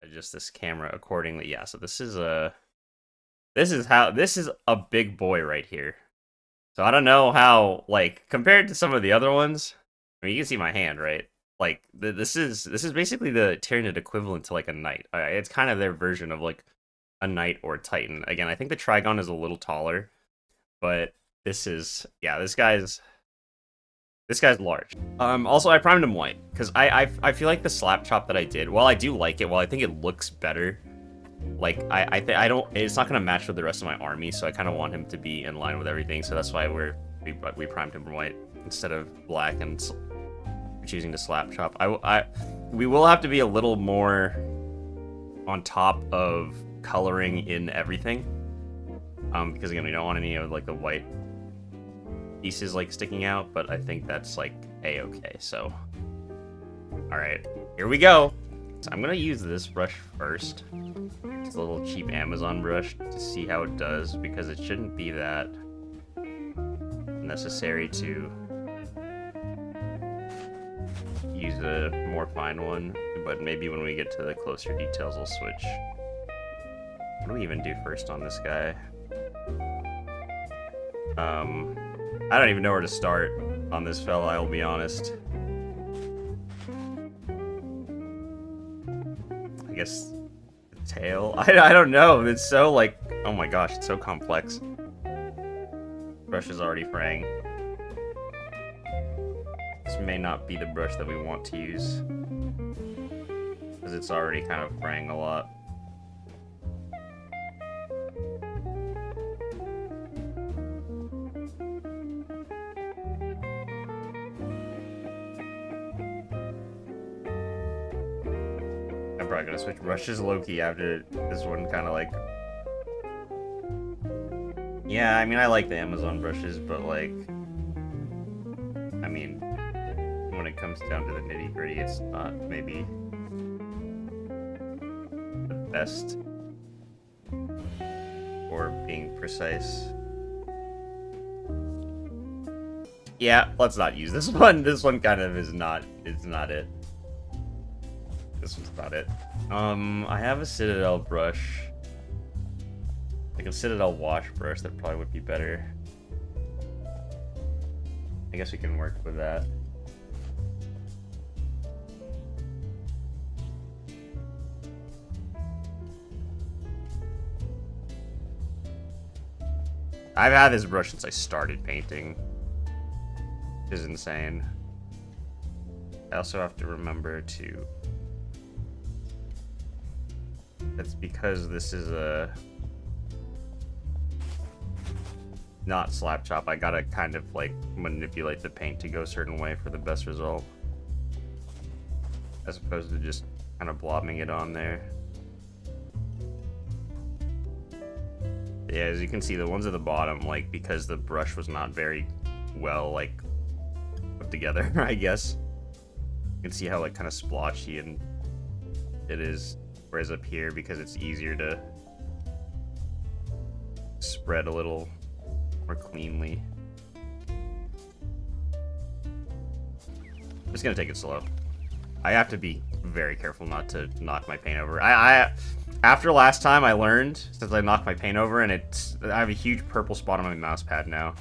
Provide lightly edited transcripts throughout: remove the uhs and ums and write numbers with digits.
adjust this camera accordingly. Yeah, so this is a big boy right here. So I don't know how, like, compared to some of the other ones. I mean, you can see my hand, right? Like this is basically the Tyranid equivalent to like a knight. It's kind of their version of like a knight or a titan. Again, I think the Trigon is a little taller, but this guy's large. Also I primed him white because I feel like the slap chop that I did. While I do like it, while I think it looks better, like I don't. It's not gonna match with the rest of my army, so I kind of want him to be in line with everything. So that's why we primed him white instead of black and choosing to slap chop. We will have to be a little more on top of coloring in everything, because again we don't want any of like the white pieces like sticking out. But I think that's like a-okay. So all right, here we go. So I'm gonna use this brush first. It's a little cheap Amazon brush to see how it does, because it shouldn't be that necessary to use a more fine one, but maybe when we get to the closer details I'll switch. What do we even do first on this guy? I don't even know where to start on this fella, I'll be honest. I guess the tail? I don't know. It's so like, oh my gosh, it's so complex. Brush is already fraying. This may not be the brush that we want to use, because it's already kind of fraying a lot. I'm probably gonna switch brushes low-key after this one kind of like... Yeah, I mean, I like the Amazon brushes, but like... I mean, when it comes down to the nitty-gritty, it's not maybe the best for being precise. Yeah, let's not use this one. This one kind of is not it. This one's not it. I have a Citadel brush. Like a Citadel wash brush that probably would be better. I guess we can work with that. I've had this brush since I started painting. Which is insane. I also have to remember to... That's because this is a... not slap chop. I gotta kind of like manipulate the paint to go a certain way for the best result, as opposed to just kind of blobbing it on there. Yeah, as you can see, the ones at the bottom, like, because the brush was not very well like put together, I guess. You can see how like kind of splotchy and it is, whereas up here, because it's easier to spread a little more cleanly. I'm just gonna take it slow. I have to be very careful not to knock my paint over. After last time I learned, since I knocked my paint over, and I have a huge purple spot on my mouse pad now.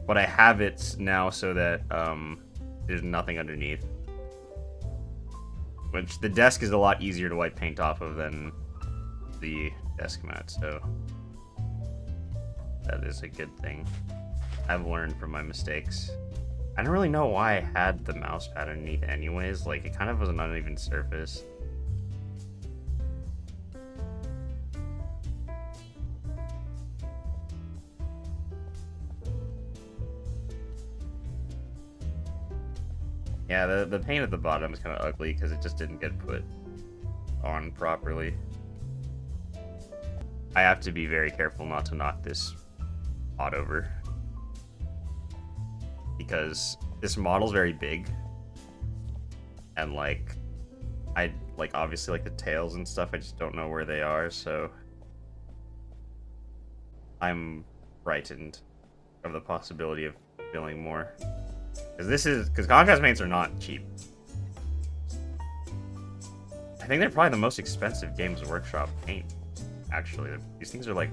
But I have it now so that there's nothing underneath. Which the desk is a lot easier to wipe paint off of than the desk mat, so that is a good thing. I've learned from my mistakes. I don't really know why I had the mouse pad underneath anyways, like it kind of was an uneven surface. Yeah, the paint at the bottom is kind of ugly because it just didn't get put on properly. I have to be very careful not to knock this pot over, because this model's very big, and like I like obviously like the tails and stuff, I just don't know where they are, so I'm frightened of the possibility of spilling more. Because contrast paints are not cheap. I think they're probably the most expensive Games Workshop paint. Actually, these things are like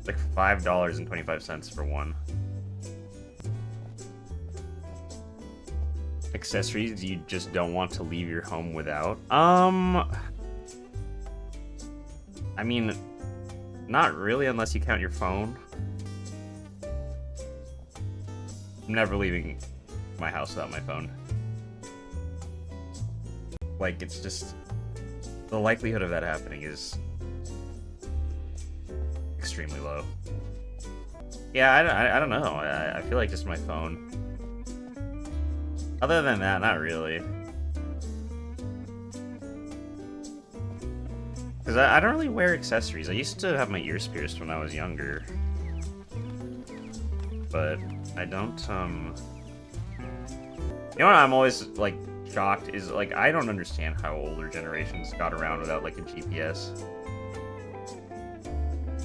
$5.25 for one. Accessories you just don't want to leave your home without? I mean, not really unless you count your phone. I'm never leaving my house without my phone. Like, it's just... the likelihood of that happening is extremely low. Yeah, I don't know. I feel like just my phone. Other than that, not really. Because I don't really wear accessories. I used to have my ears pierced when I was younger. But I don't, You know what I'm always, like, shocked is, like, I don't understand how older generations got around without, like, a GPS.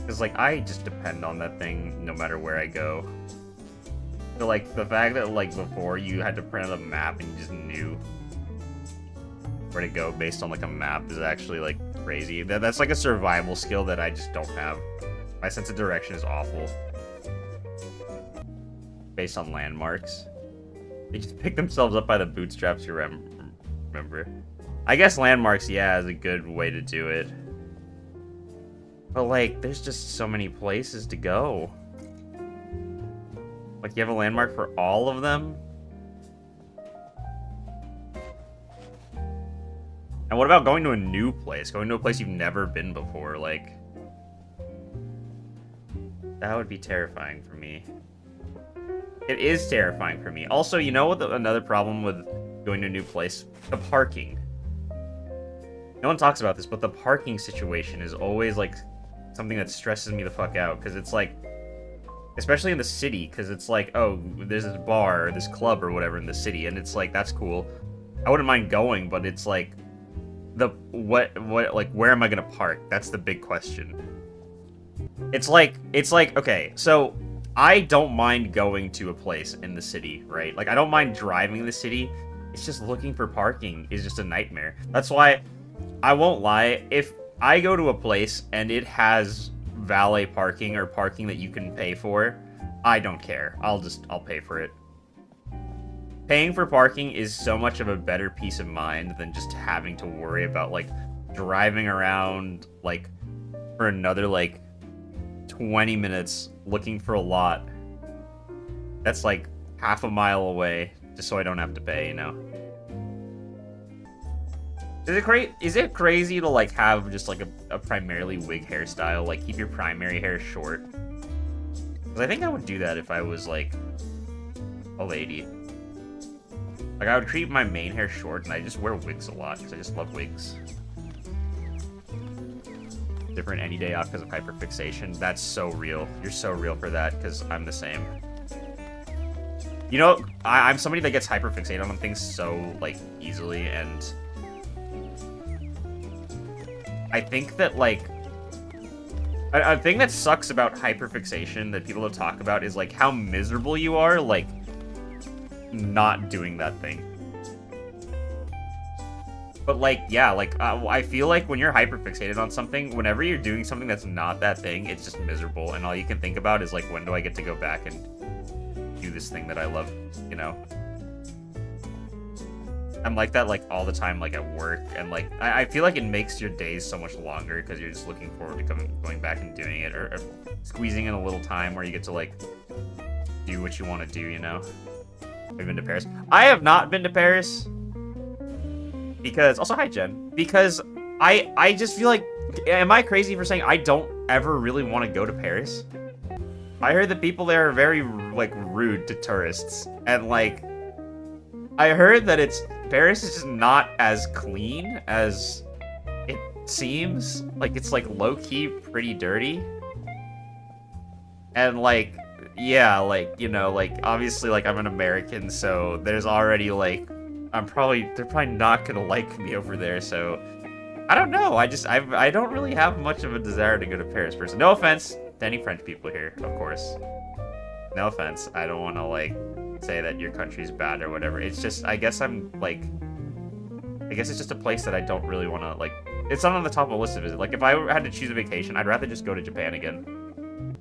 Because, like, I just depend on that thing no matter where I go. So, like, the fact that, like, before you had to print out a map and you just knew where to go based on, like, a map is actually, like, crazy. That's, like, a survival skill that I just don't have. My sense of direction is awful. Based on landmarks. They just pick themselves up by the bootstraps, you remember. I guess landmarks, yeah, is a good way to do it. But, like, there's just so many places to go. Like, you have a landmark for all of them? And what about going to a new place? Going to a place you've never been before? Like, that would be terrifying for me. It is terrifying for me. Also, you know what another problem with going to a new place? The parking. No one talks about this, but the parking situation is always, like, something that stresses me the fuck out. Because it's, like, especially in the city, because it's like, oh, there's this bar, or this club, or whatever in the city, and it's like, that's cool. I wouldn't mind going, but it's like, like, where am I gonna park? That's the big question. It's like, okay, so I don't mind going to a place in the city, right? Like, I don't mind driving the city. It's just looking for parking is just a nightmare. That's why, I won't lie, if I go to a place and it has valet parking or parking that you can pay for, I don't care. I'll pay for it. Paying for parking is so much of a better peace of mind than just having to worry about, like, driving around, like, for another, like, 20 minutes looking for a lot that's, like, half a mile away just so I don't have to pay, you know? Is it crazy to, like, have just, like, a primarily wig hairstyle? Like, keep your primary hair short? Because I think I would do that if I was, like, a lady. Like, I would keep my main hair short, and I just wear wigs a lot, because I just love wigs. Different any day off because of hyperfixation. That's so real. You're so real for that, because I'm the same. You know, I'm somebody that gets hyperfixated on things so, like, easily, and I think that, like, a thing that sucks about hyperfixation that people don't talk about is, like, how miserable you are, like, not doing that thing. But, like, yeah, like, I feel like when you're hyperfixated on something, whenever you're doing something that's not that thing, it's just miserable, and all you can think about is, like, when do I get to go back and do this thing that I love, you know? I'm like that, like, all the time, like, at work, and, like, I feel like it makes your days so much longer, because you're just looking forward to going back and doing it, or squeezing in a little time where you get to, like, do what you want to do, you know? Have you been to Paris? I have not been to Paris, because, also, hi, Jen, because I just feel like, am I crazy for saying I don't ever really want to go to Paris? I heard that people there are very, like, rude to tourists, and, like, I heard that Paris is just not as clean as it seems. Like, it's, like, low-key pretty dirty. And, like, yeah, like, you know, like, obviously, like, I'm an American, so there's already, like, they're probably not gonna like me over there, so I don't know. I don't really have much of a desire to go to Paris person. No offense to any French people here, of course. No offense. I don't want to, like, say that your country's bad or whatever. It's just, I guess I'm guess it's just a place that I don't really want to, like, it's not on the top of the list to visit. Like, if I had to choose a vacation, I'd rather just go to Japan again.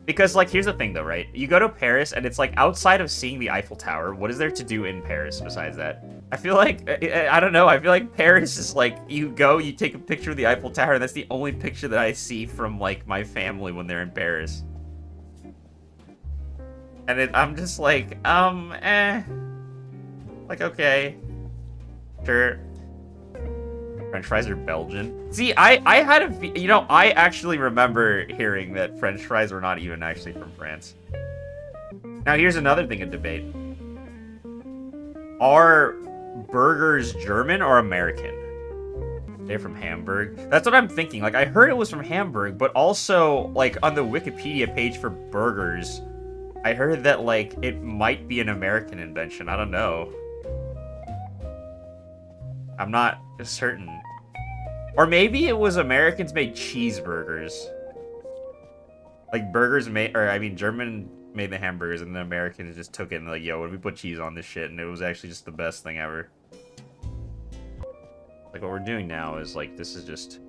Because, like, here's the thing, though, right? You go to Paris, and it's, like, outside of seeing the Eiffel Tower, what is there to do in Paris besides that? I feel like, I don't know, I feel like Paris is, like, you go, you take a picture of the Eiffel Tower, and that's the only picture that I see from, like, my family when they're in Paris. And I'm just like, like, okay. Sure. French fries are Belgian. See, I had a, you know, I actually remember hearing that French fries were not even actually from France. Now, here's another thing to debate. Are burgers German or American? They're from Hamburg. That's what I'm thinking. Like, I heard it was from Hamburg, but also, like, on the Wikipedia page for burgers, I heard that, like, it might be an American invention. I don't know. I'm not certain. Or maybe it was Americans made cheeseburgers. Like, burgers made, or I mean, German made the hamburgers, and the Americans just took it and like, yo, what if we put cheese on this shit? And it was actually just the best thing ever. Like, what we're doing now is, like, this is just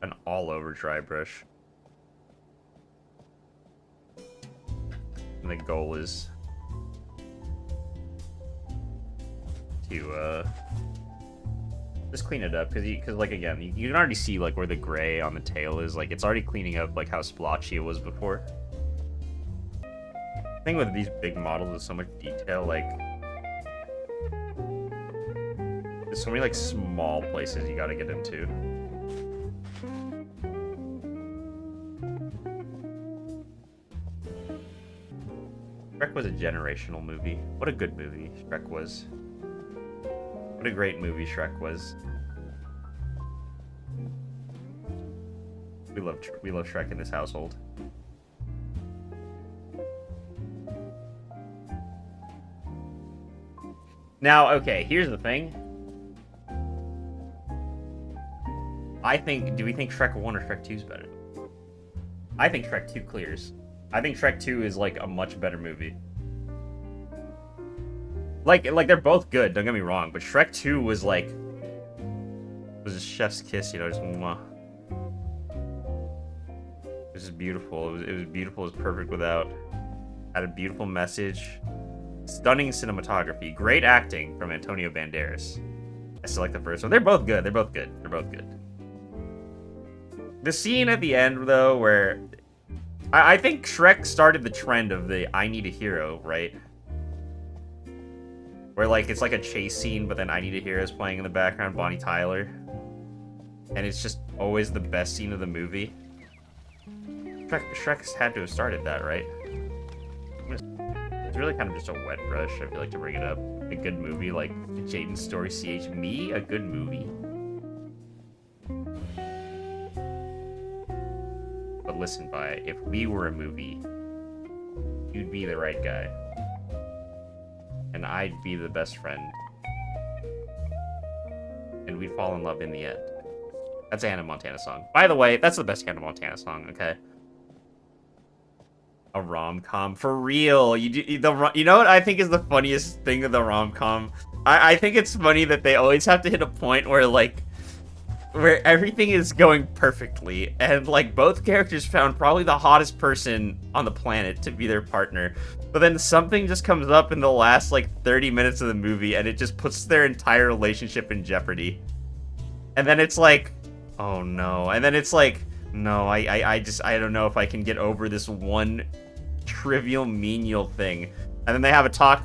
an all-over dry brush. And the goal is to, just clean it up, because like, again, you can already see, like, where the gray on the tail is. Like, it's already cleaning up, like, how splotchy it was before. The thing with these big models is so much detail, like, there's so many, like, small places you gotta get into. Shrek was a generational movie. What a good movie Shrek was. What a great movie Shrek was. We love Shrek in this household. Now, okay, here's the thing. Do we think Shrek 1 or Shrek 2 is better? I think Shrek 2 clears. I think Shrek 2 is, like, a much better movie. Like, they're both good, don't get me wrong, but Shrek 2 was, like, was a chef's kiss, you know, just mwah. It was just beautiful. It was beautiful, it was perfect without. Had a beautiful message. Stunning cinematography. Great acting from Antonio Banderas. I still like the first one. They're both good. They're both good. They're both good. The scene at the end, though, where... I think Shrek started the trend of the I Need a Hero, right? Where, like, it's like a chase scene, but then I Need a Hero is playing in the background, Bonnie Tyler. And it's just always the best scene of the movie. Shrek's had to have started that, right? It's really kind of just a wet brush, I feel like, to bring it up. A good movie, like Jaden's Story CH. Me? A good movie? But listen, Bai, if we were a movie, you'd be the right guy. And I'd be the best friend. And we'd fall in love in the end. That's a Hannah Montana song. By the way, that's the best Hannah Montana song, okay? A rom-com. For real. You know what I think is the funniest thing of the rom-com? I think it's funny that they always have to hit a point where, like, where everything is going perfectly, and, like, both characters found probably the hottest person on the planet to be their partner, but then something just comes up in the last, like, 30 minutes of the movie, and it just puts their entire relationship in jeopardy. And then it's like, oh no. And then it's like, no, I don't know if I can get over this one trivial menial thing. And then they have a talk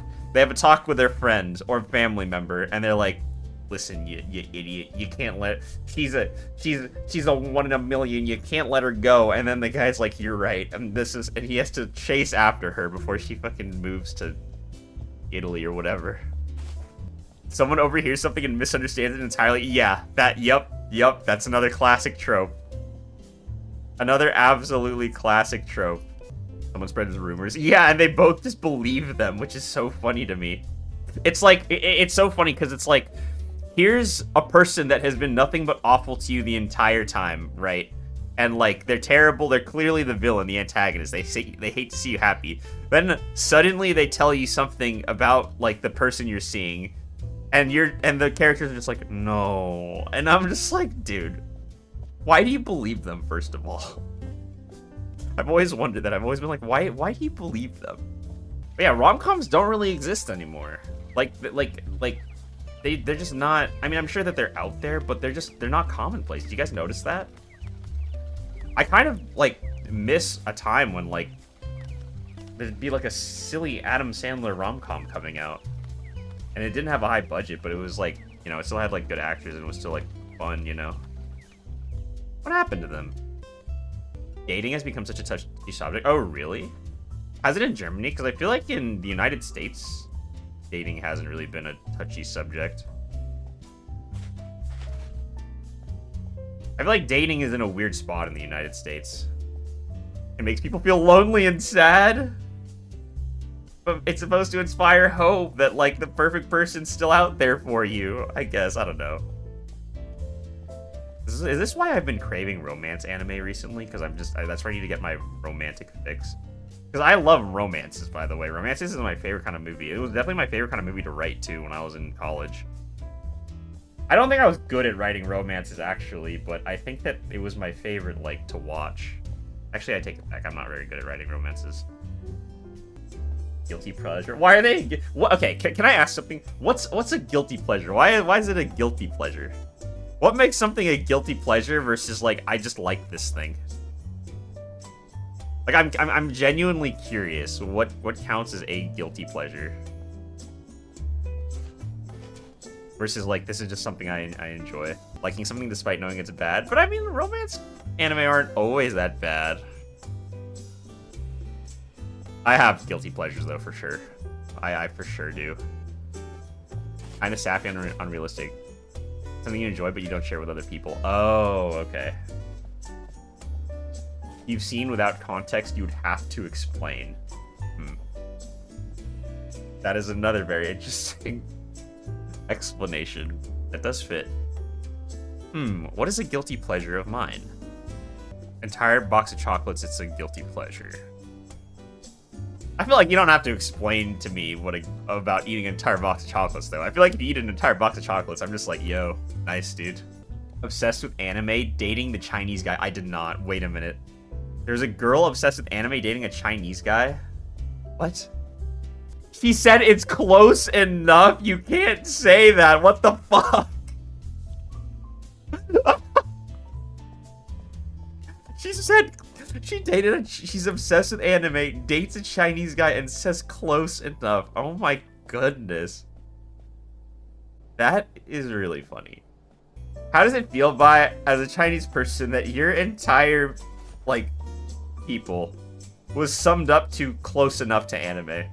with their friend or family member, and they're like, listen, you idiot, you can't let, she's a 1 in a million, you can't let her go. And then the guy's like, you're right, and he has to chase after her before she fucking moves to Italy or whatever. Someone overhears something and misunderstands it entirely. Yeah, yep, that's another classic trope. Another absolutely classic trope. Someone spreads rumors. Yeah, and they both just believe them, which is so funny to me. It's like, it's so funny because it's like, here's a person that has been nothing but awful to you the entire time, right? And, like, they're terrible, they're clearly the villain, the antagonist, they hate to see you happy. Then, suddenly, they tell you something about, like, the person you're seeing, and the characters are just like, no. And I'm just like, dude, why do you believe them, first of all? I've always wondered that. I've always been like, why do you believe them? But yeah, rom-coms don't really exist anymore. They're just not, I mean, I'm sure that they're out there, but they're not commonplace. Do you guys notice that? I kind of, like, miss a time when, like, there'd be, like, a silly Adam Sandler rom-com coming out. And it didn't have a high budget, but it was, like, you know, it still had, like, good actors, and it was still, like, fun, you know? What happened to them? Dating has become such a touchy subject. Oh, really? Has it in Germany? Because I feel like in the United States, dating hasn't really been a touchy subject. I feel like dating is in a weird spot in the United States. It makes people feel lonely and sad. But it's supposed to inspire hope that, like, the perfect person's still out there for you. I guess. I don't know. Is this why I've been craving romance anime recently? Because that's where I need to get my romantic fix. Because I love romances, by the way. Romances is my favorite kind of movie. It was definitely my favorite kind of movie to write, too, when I was in college. I don't think I was good at writing romances, actually, but I think that it was my favorite, like, to watch. Actually, I take it back. I'm not very good at writing romances. Guilty pleasure? Why are they... Okay, can I ask something? What's a guilty pleasure? Why is it a guilty pleasure? What makes something a guilty pleasure versus, like, I just like this thing? Like, I'm genuinely curious what counts as a guilty pleasure versus, like, this is just something I enjoy. Liking something despite knowing it's bad. But I mean, romance anime aren't always that bad. I have guilty pleasures, though, for sure. I for sure do. Kinda sappy and unrealistic. Something you enjoy but you don't share with other people. Oh, okay. You've seen without context, you'd have to explain. That is another very interesting explanation. That does fit. What is a guilty pleasure of mine? Entire box of chocolates, it's a guilty pleasure. I feel like you don't have to explain to me about eating an entire box of chocolates, though. I feel like if you eat an entire box of chocolates, I'm just like, yo, nice, dude. Obsessed with anime, dating the Chinese guy. I did not. Wait a minute. There's a girl obsessed with anime dating a Chinese guy? What? She said it's close enough. You can't say that. What the fuck? She said she's obsessed with anime, dates a Chinese guy, and says close enough. Oh my goodness. That is really funny. How does it feel as a Chinese person that your entire, like, people was summed up to close enough to anime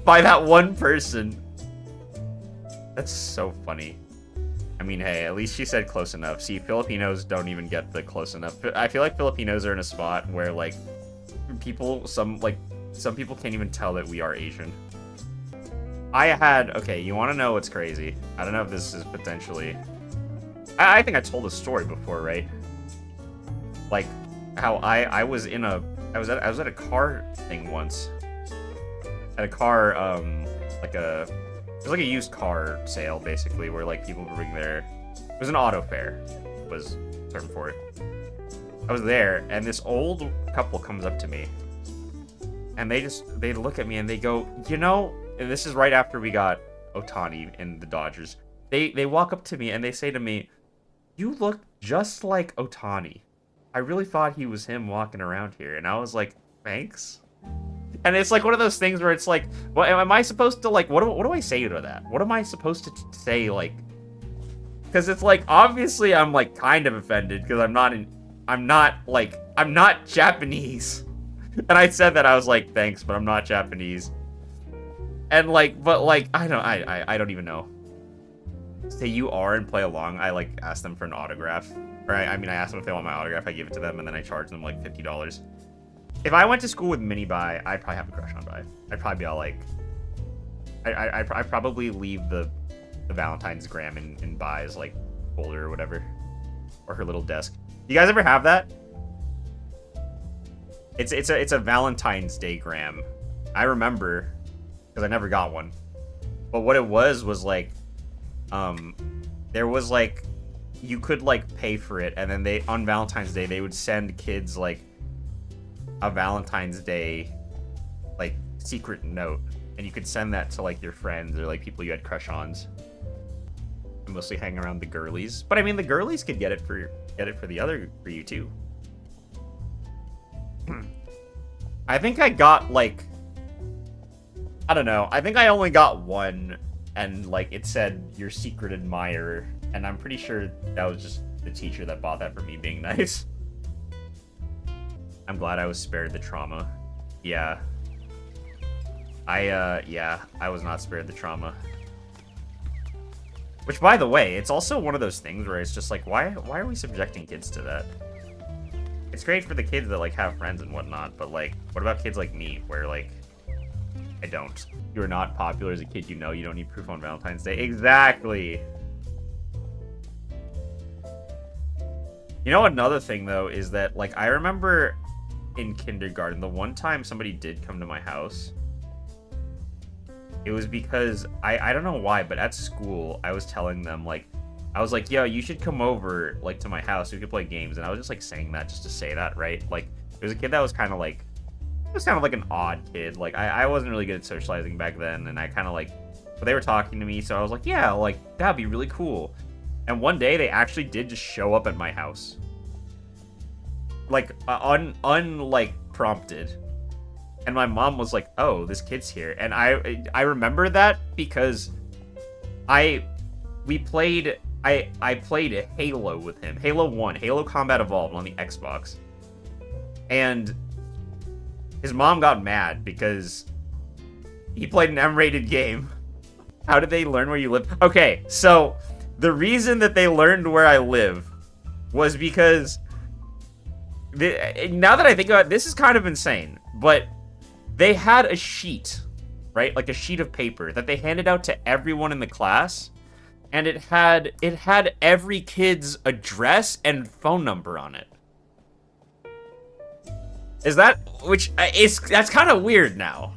by that one person? That's so funny. I mean, hey, at least she said close enough. See, Filipinos don't even get the close enough. I feel like Filipinos are in a spot where, like, some people can't even tell that we are Asian. Okay, you want to know what's crazy? I don't know if this is potentially... I think I told a story before, right? Like, how I was at a car thing once. At a car, it was like a used car sale, basically, where, like, people would bring it was an auto fair, was the term for it. I was there, and this old couple comes up to me, and they look at me and they go, you know, and this is right after we got Ohtani in the Dodgers. They walk up to me and they say to me, you look just like Ohtani. I really thought he was him walking around here. And I was like, thanks. And it's like one of those things where it's like, what am I supposed to, like, what do I say to that? What am I supposed to say, like, because it's like, obviously I'm, like, kind of offended because I'm not Japanese. And I said that, I was like, thanks, but I'm not Japanese. And, like, but, like, I don't even know. Say you are and play along. I, like, ask them for an autograph. Or I mean, I ask them if they want my autograph. I give it to them, and then I charge them, like, $50. If I went to school with Mini Bai, I'd probably have a crush on Bai. I'd probably be all, like... I'd probably leave the Valentine's gram in Bai's, like, folder or whatever. Or her little desk. You guys ever have that? It's a Valentine's Day gram. I remember, because I never got one. But what it was like, there was like, you could like pay for it, and then on Valentine's Day they would send kids like a Valentine's Day like secret note, and you could send that to like your friends or like people you had crush ons. Mostly hang around the girlies, but I mean the girlies could get it for you too. I think I got like, I don't know. I think I only got one, and like it said your secret admirer, and I'm pretty sure that was just the teacher that bought that for me being nice. I'm glad I was spared the trauma. Yeah. Yeah, I was not spared the trauma. Which, by the way, it's also one of those things where it's just like, why are we subjecting kids to that? It's great for the kids that, like, have friends and whatnot, but, like, what about kids like me, where, like, I don't? You're not popular as a kid, you know, you don't need proof on Valentine's Day. Exactly! You know, another thing, though, is that, like, I remember in kindergarten, the one time somebody did come to my house, it was because, I don't know why, but at school, I was telling them, like, I was like, yo, you should come over, like, to my house, we could play games, and I was just, like, saying that just to say that, right? Like, there was a kid that was kind of, like, it was kind of, like, an odd kid, like, I wasn't really good at socializing back then, and I kind of, like, but they were talking to me, so I was like, yeah, like, that'd be really cool. And one day, they actually did just show up at my house. Like, like, prompted. And my mom was like, oh, this kid's here. And I remember that because I played Halo with him. Halo 1, Halo Combat Evolved on the Xbox. And his mom got mad because he played an M-rated game. How did they learn where you live? Okay, so the reason that they learned where I live was because now that I think about it, this is kind of insane, but they had a sheet, right? Like a sheet of paper that they handed out to everyone in the class, and it had every kid's address and phone number on it. Is that that's kind of weird now.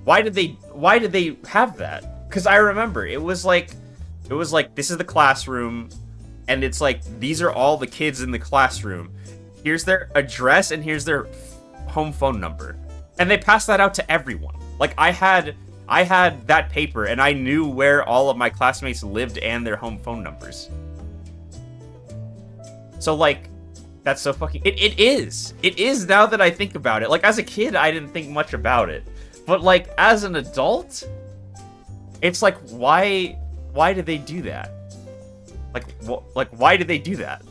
Why did they have that? Because I remember it was like this is the classroom, and it's like these are all the kids in the classroom. Here's their address and here's their home phone number. And they passed that out to everyone. Like, I had that paper, and I knew where all of my classmates lived and their home phone numbers. So, like, that's so fucking... It is. It is now that I think about it. Like, as a kid, I didn't think much about it. But, like, as an adult, it's like, why did they do that? Like, why did they do that?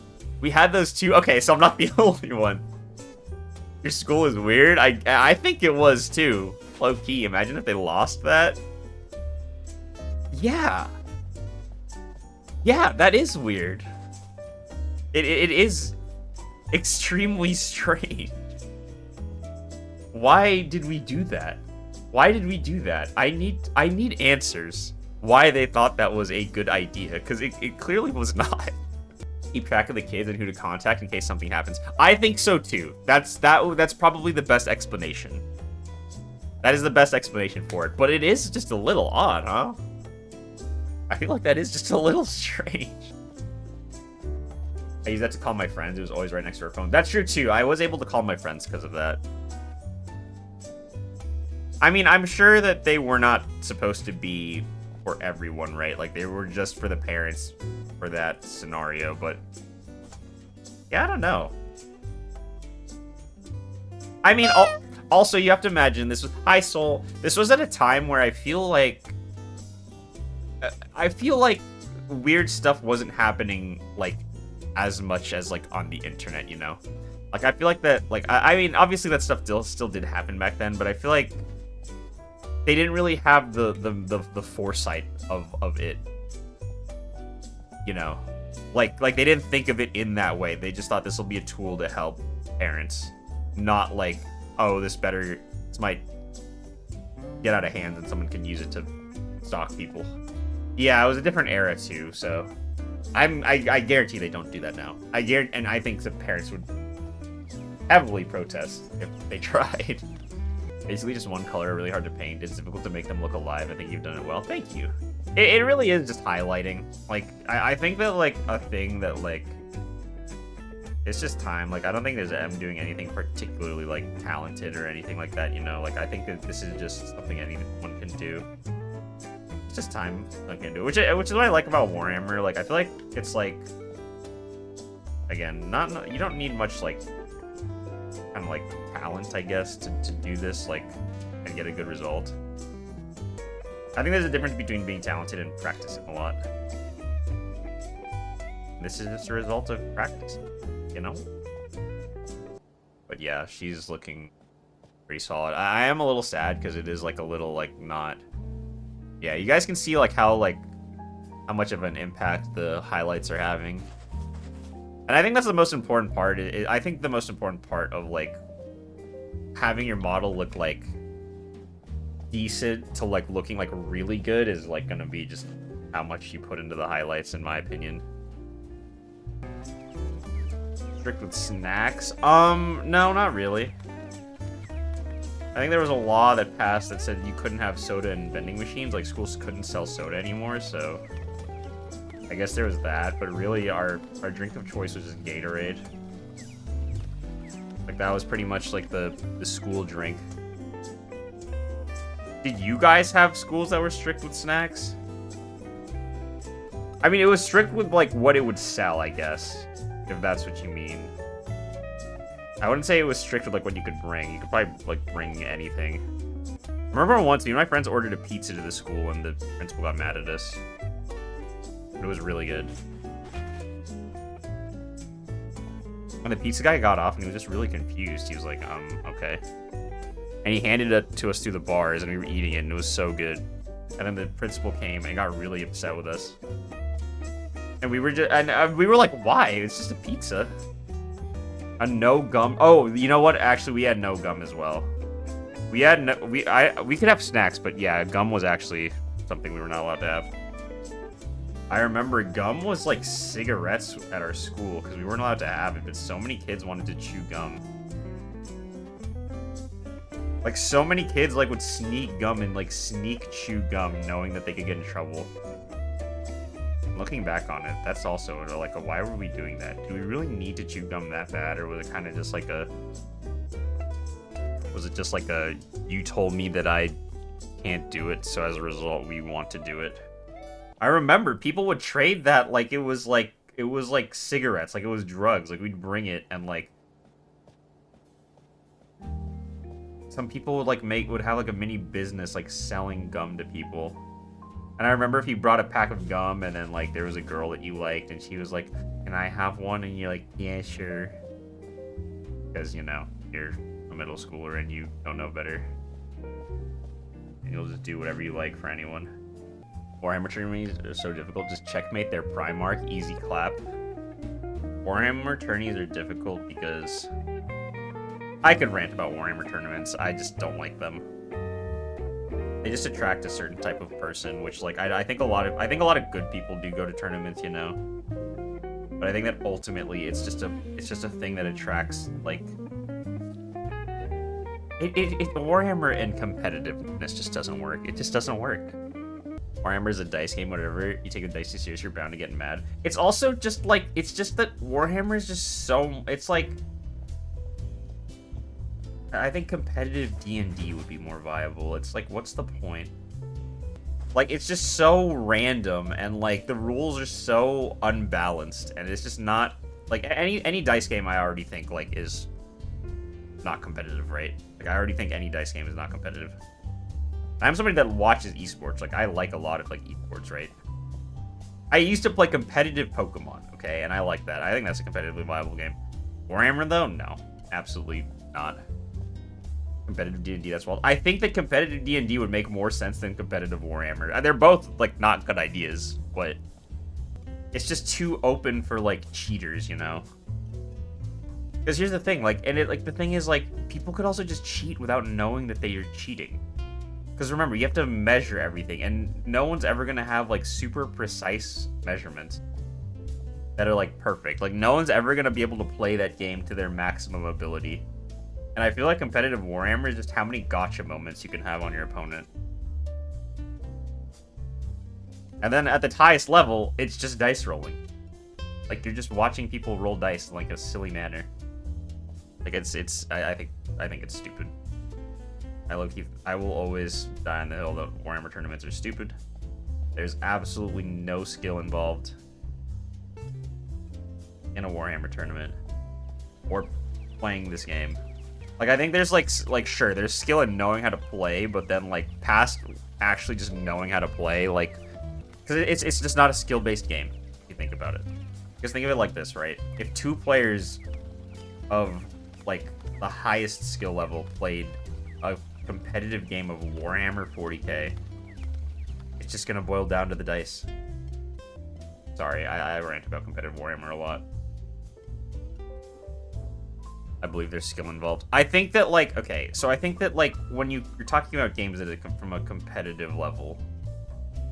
We had those two... Okay, so I'm not the only one. Your school is weird? I think it was, too. Low-key, imagine if they lost that. Yeah. Yeah, that is weird. It is extremely strange. Why did we do that? Why did we do that? I need answers. Why they thought that was a good idea, because it clearly was not. Keep track of the kids and who to contact in case something happens. I think so too. That's probably the best explanation. That is the best explanation for it. But it is just a little odd, huh? I feel like that is just a little strange. I used that to call my friends. It was always right next to her phone. That's true too. I was able to call my friends because of that. I mean, I'm sure that they were not supposed to be for everyone, right? Like, they were just for the parents for that scenario, but yeah, I don't know. I mean, also, you have to imagine, this was... Hi, Soul. This was at a time where I feel like weird stuff wasn't happening, like, as much as, like, on the internet, you know? Like, I feel like that, like, I mean, obviously that stuff still did happen back then, but I feel like they didn't really have the foresight of it. You know? Like they didn't think of it in that way. They just thought this will be a tool to help parents. Not like, oh, this might get out of hand and someone can use it to stalk people. Yeah, it was a different era too, so I guarantee they don't do that now. And I think the parents would heavily protest if they tried. Basically just one color, really hard to paint. It's difficult to make them look alive. I think you've done it well. Thank you. It really is just highlighting. Like, I think that, like, a thing that, like, it's just time. Like, I don't think there's M doing anything particularly, like, talented or anything like that, you know? Like, I think that this is just something anyone can do. It's just time I can do, which is what I like about Warhammer. Like, I feel like it's, like, again, not you don't need much, like, kind of, like, talent, I guess, to do this, like, and get a good result. I think there's a difference between being talented and practicing a lot. This is just a result of practice, you know? But yeah, she's looking pretty solid. I am a little sad because it is, like, a little, like, not... Yeah, you guys can see, like, how much of an impact the highlights are having. And I think that's the most important part. I think the most important part of, like, having your model look, like, decent to, like, looking, like, really good is, like, gonna be just how much you put into the highlights, in my opinion. Strict with snacks? No, not really. I think there was a law that passed that said you couldn't have soda in vending machines. Like, schools couldn't sell soda anymore, so... I guess there was that, but really our drink of choice was just Gatorade. Like, that was pretty much, like, the school drink. Did you guys have schools that were strict with snacks? I mean, it was strict with, like, what it would sell, I guess. If that's what you mean. I wouldn't say it was strict with, like, what you could bring. You could probably, like, bring anything. I remember once, me and my friends ordered a pizza to the school and the principal got mad at us. But it was really good. When the pizza guy got off and he was just really confused, he was like, okay. And he handed it to us through the bars, and we were eating it, and it was so good. And then the principal came and got really upset with us. And we were just, we were like, why? It's just a pizza. A no gum. Oh, you know what? Actually, we had no gum as well. We had no, we could have snacks, but yeah, gum was actually something we were not allowed to have. I remember gum was like cigarettes at our school because we weren't allowed to have it, but so many kids wanted to chew gum. Like, so many kids, like, would sneak gum and, like, sneak chew gum knowing that they could get in trouble. Looking back on it, that's also, like, why were we doing that? Do we really need to chew gum that bad, or was it kind of just like a... Was it just like a, you told me that I can't do it, so as a result, we want to do it? I remember people would trade that like it was like cigarettes, like it was drugs. Like, we'd bring it and, like... Some people would, like, would have, like, a mini business, like, selling gum to people. And I remember if you brought a pack of gum and then, like, there was a girl that you liked and she was like, can I have one? And you're like, yeah, sure. Because, you know, you're a middle schooler and you don't know better. And you'll just do whatever you like for anyone. Warhammer tourneys are so difficult. Just checkmate their Primarch. Easy clap. Warhammer tourneys are difficult because... I could rant about Warhammer tournaments. I just don't like them. They just attract a certain type of person, which, like, I think a lot of good people do go to tournaments, you know. But I think that ultimately it's just a thing that attracts, like, Warhammer and competitiveness just doesn't work. It just doesn't work. Warhammer is a dice game. Whatever you take a dice too serious, you're bound to get mad. It's also just like, it's just that Warhammer is just so, it's like. I think competitive D&D would be more viable. It's like, what's the point? Like, it's just so random, and, like, the rules are so unbalanced, and it's just not... Like, any dice game I already think, like, is not competitive, right? Like, I already think any dice game is not competitive. I'm somebody that watches esports. Like, I like a lot of, like, esports, right? I used to play competitive Pokemon, okay? And I like that. I think that's a competitively viable game. Warhammer, though? No. Absolutely not. Competitive D&D, that's wild. I think that competitive D&D would make more sense than competitive Warhammer. They're both, like, not good ideas, but it's just too open for, like, cheaters, you know? Because here's the thing, like, and the thing is, like, people could also just cheat without knowing that they are cheating. Because remember, you have to measure everything, and no one's ever gonna have, like, super precise measurements that are, like, perfect. Like, no one's ever gonna be able to play that game to their maximum ability. And I feel like competitive Warhammer is just how many gotcha moments you can have on your opponent. And then at the highest level, it's just dice rolling. Like, you're just watching people roll dice in, like, a silly manner. Like, I think it's stupid. I will always die on the hill that Warhammer tournaments are stupid. There's absolutely no skill involved in a Warhammer tournament or playing this game. Like, I think there's like sure, there's skill in knowing how to play, but then like past actually just knowing how to play, like, because it's just not a skill-based game if you think about it. Just think of it like this, right? If two players of like the highest skill level played a competitive game of Warhammer 40k, it's just gonna boil down to the dice. Sorry, I rant about competitive Warhammer a lot. I believe there's skill involved. I think that, like, okay, so I think that, like, when you're talking about games that come from a competitive level,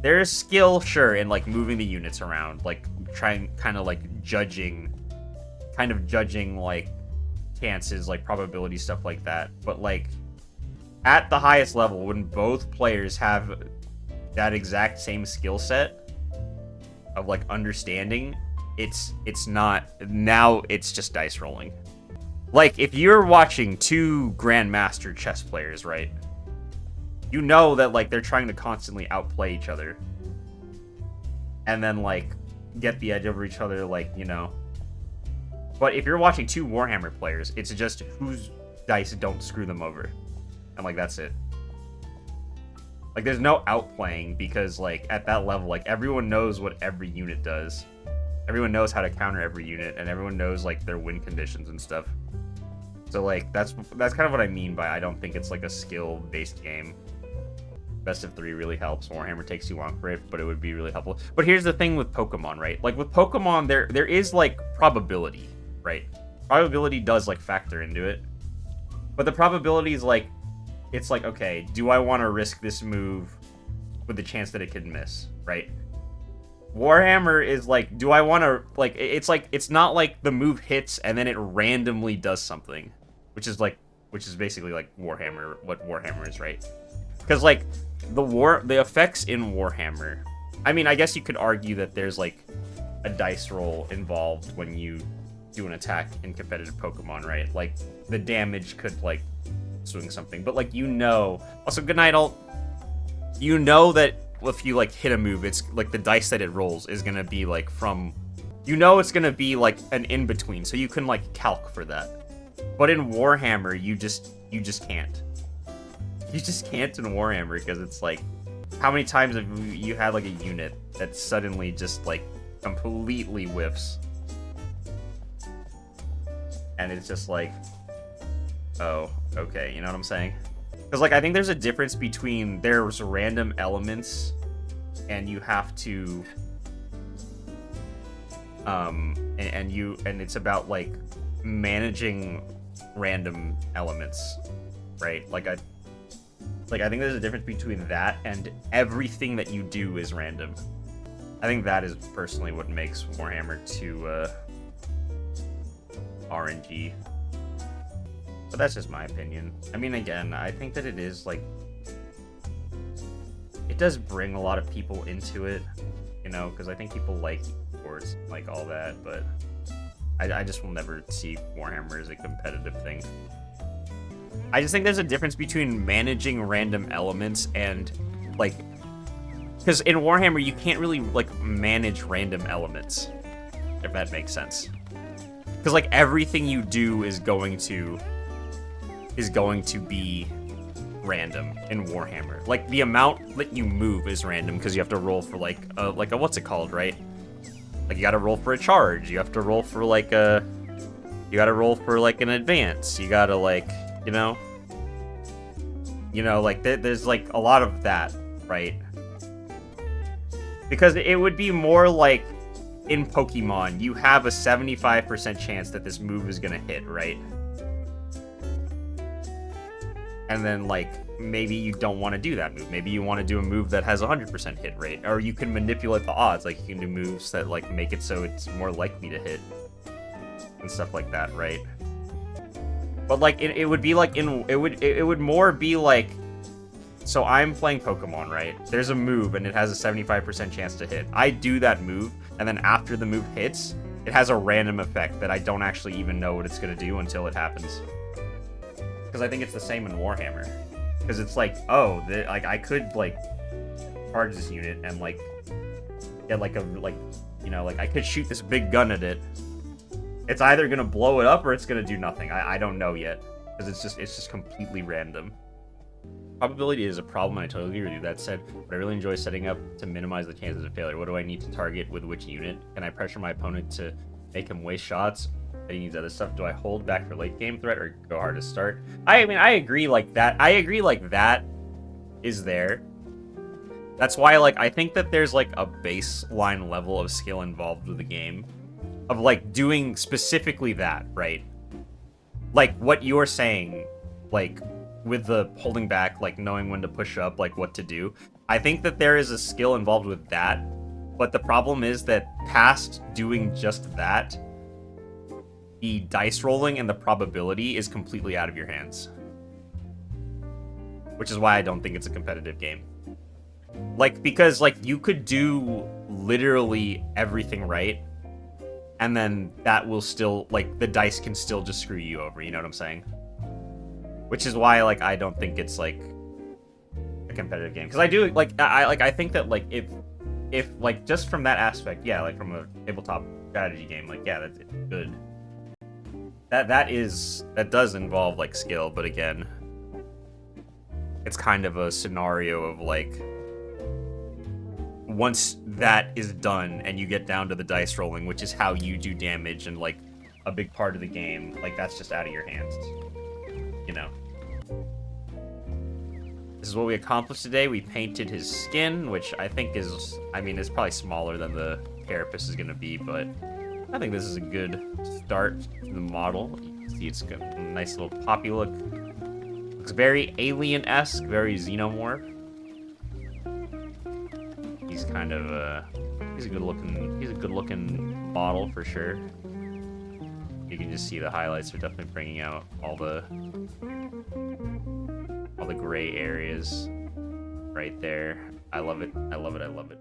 there's skill, sure, in, like, moving the units around, like, trying, kind of, like, judging, like, chances, like, probability, stuff like that. But, like, at the highest level, when both players have that exact same skill set of, like, understanding, it's not, now it's just dice rolling. Like, if you're watching two Grandmaster chess players, right? You know that, like, they're trying to constantly outplay each other. And then, like, get the edge over each other, like, you know. But if you're watching two Warhammer players, it's just whose dice don't screw them over. And, like, that's it. Like, there's no outplaying because, like, at that level, like, everyone knows what every unit does. Everyone knows how to counter every unit, and everyone knows, like, their win conditions and stuff. So, like, that's kind of what I mean by I don't think it's, like, a skill-based game. Best of 3 really helps. Warhammer takes too long for it, but it would be really helpful. But here's the thing with Pokemon, right? Like, with Pokemon, there is, like, probability, right? Probability does, like, factor into it. But the probability is, like, it's like, okay, do I want to risk this move with the chance that it could miss, right? Warhammer is like, do I want to, like, it's not like the move hits and then it randomly does something, which is basically like Warhammer, what Warhammer is, right? Because, like, the effects in Warhammer, I mean, I guess you could argue that there's, like, a dice roll involved when you do an attack in competitive Pokemon, right? Like, the damage could, like, swing something, but, like, you know, also, good night, all, you know that if you, like, hit a move, it's, like, the dice that it rolls is gonna be, like, from, you know it's gonna be, like, an in-between, so you can, like, calc for that. But in Warhammer, you just can't. You just can't in Warhammer, because it's, like, how many times have you had, like, a unit that suddenly just, like, completely whiffs? And it's just, like, oh, okay, you know what I'm saying? Because, like, I think there's a difference between there's random elements and you have to, and it's about, like, managing random elements, right? Like, I think there's a difference between that and everything that you do is random. I think that is personally what makes Warhammer 2, RNG. But that's just my opinion. I mean, again, I think that it is, like, it does bring a lot of people into it, you know, because I think people like sports, like all that, but I just will never see Warhammer as a competitive thing. I just think there's a difference between managing random elements and, like, because in Warhammer, you can't really, like, manage random elements, if that makes sense. Because, like, everything you do is going to be random in Warhammer. Like, the amount that you move is random because you have to roll for, like a what's it called, right? Like, you gotta roll for a charge. You have to roll for, like, you gotta roll for, like, an advance. You gotta, like, you know, like, there's, like, a lot of that, right? Because it would be more like, in Pokemon, you have a 75% chance that this move is gonna hit, right? And then, like, maybe you don't want to do that move. Maybe you want to do a move that has a 100% hit rate. Or you can manipulate the odds. Like, you can do moves that, like, make it so it's more likely to hit. And stuff like that, right? But like it would be like it would more be like, so I'm playing Pokemon, right? There's a move and it has a 75% chance to hit. I do that move, and then after the move hits, it has a random effect that I don't actually even know what it's gonna do until it happens. Because I think it's the same in Warhammer. Because it's like, oh, like I could like charge this unit and like get like I could shoot this big gun at it. It's either gonna blow it up or it's gonna do nothing. I don't know yet, because it's just completely random. Probability is a problem, and I totally agree with you. That said, but I really enjoy setting up to minimize the chances of failure. What do I need to target with which unit? Can I pressure my opponent to make him waste shots? He needs other stuff. Do I hold back for late game threat or go hard to start? I mean, I agree like that. I agree like that is there. That's why, like, I think that there's like a baseline level of skill involved with the game, of like doing specifically that, right? Like what you're saying, like with the holding back, like knowing when to push up, like what to do. I think that there is a skill involved with that, but the problem is that past doing just that, the dice rolling and the probability is completely out of your hands. Which is why I don't think it's a competitive game. Like, because like you could do literally everything right, and then that will still, like, the dice can still just screw you over, you know what I'm saying? Which is why, like, I don't think it's, like, a competitive game. Because I do, like, I think that, like, if, like, just from that aspect, yeah, like, from a tabletop strategy game, like, yeah, that's good. That does involve, like, skill, but again, it's kind of a scenario of, like, once that is done and you get down to the dice rolling, which is how you do damage and, like, a big part of the game, like, that's just out of your hands. You know. This is what we accomplished today. We painted his skin, which I think is, I mean, it's probably smaller than the carapace is going to be, but I think this is a good start to the model. You can see it's got a nice little poppy look. Looks very alien-esque, very Xenomorph. He's kind of he's a good looking model for sure. You can just see the highlights are definitely bringing out all the gray areas right there. I love it. I love it. I love it.